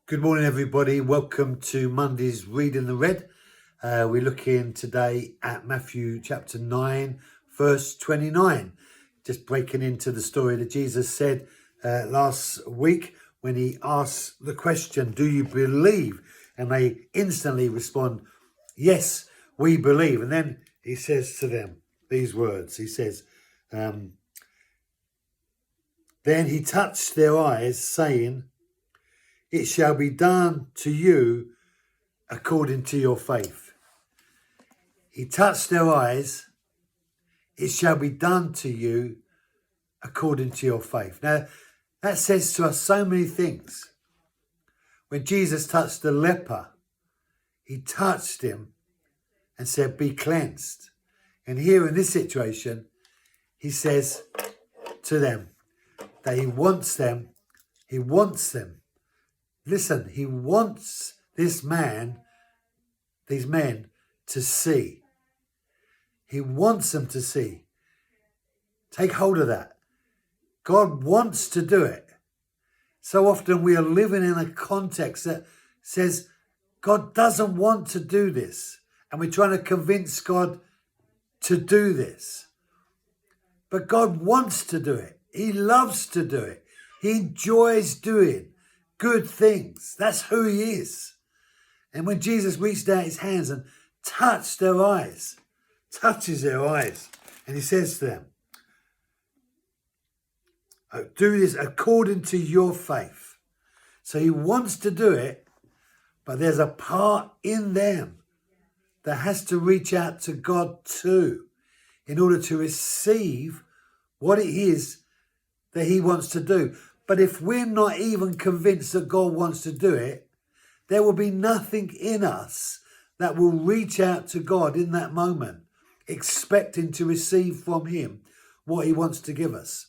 Good morning, everybody. Welcome to Monday's Reading the Red. We're looking today at Matthew chapter 9, verse 29. Just breaking into the story that Jesus said last week when he asked the question, do you believe? And they instantly respond, yes, we believe. And then he says to them these words. He says, then he touched their eyes, saying, it shall be done to you according to your faith. He touched their eyes. It shall be done to you according to your faith. Now, that says to us so many things. When Jesus touched the leper, he touched him and said, be cleansed. And here in this situation, he says to them that he wants them. Listen, he wants these men to see. He wants them to see. Take hold of that. God wants to do it. So often we are living in a context that says God doesn't want to do this. And we're trying to convince God to do this. But God wants to do it. He loves to do it. He enjoys doing good things. That's who he is. And when Jesus reached out his hands and touches their eyes, and he says to them, do this according to your faith. So he wants to do it, but there's a part in them that has to reach out to God too, in order to receive what it is that he wants to do. But if we're not even convinced that God wants to do it, there will be nothing in us that will reach out to God in that moment, expecting to receive from him what he wants to give us.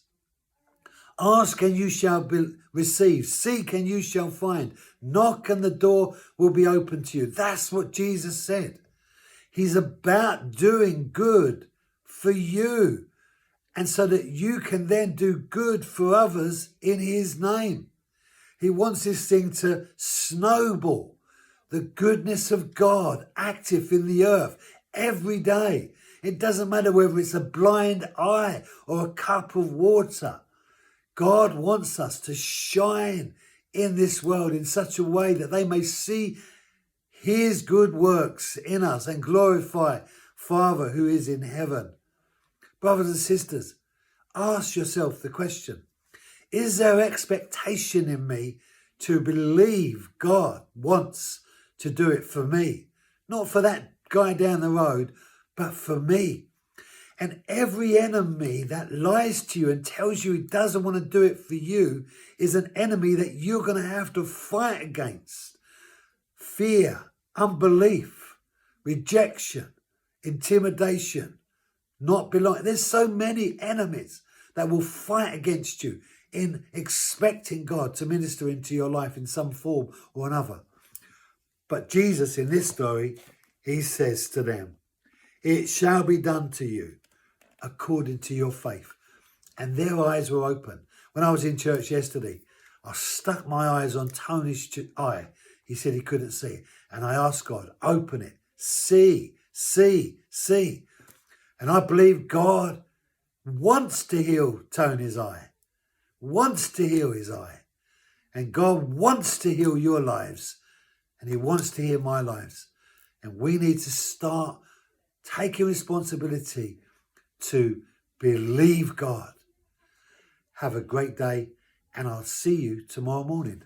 Ask and you shall receive. Seek and you shall find. Knock and the door will be open to you. That's what Jesus said. He's about doing good for you. And so that you can then do good for others in his name. He wants this thing to snowball. The goodness of God active in the earth every day. It doesn't matter whether it's a blind eye or a cup of water. God wants us to shine in this world in such a way that they may see his good works in us and glorify Father who is in heaven. Brothers and sisters, ask yourself the question, is there expectation in me to believe God wants to do it for me? Not for that guy down the road, but for me. And every enemy that lies to you and tells you he doesn't want to do it for you is an enemy that you're going to have to fight against. Fear, unbelief, rejection, intimidation, not belong. There's so many enemies that will fight against you in expecting God to minister into your life in some form or another. But Jesus in this story, he says to them, it shall be done to you according to your faith. And their eyes were open. When I was in church yesterday, I stuck my eyes on Tony's eye. He said he couldn't see. And I asked God, open it. See. And I believe God wants to heal Tony's eye, wants to heal his eye. And God wants to heal your lives. And he wants to heal my lives. And we need to start taking responsibility to believe God. Have a great day. And I'll see you tomorrow morning.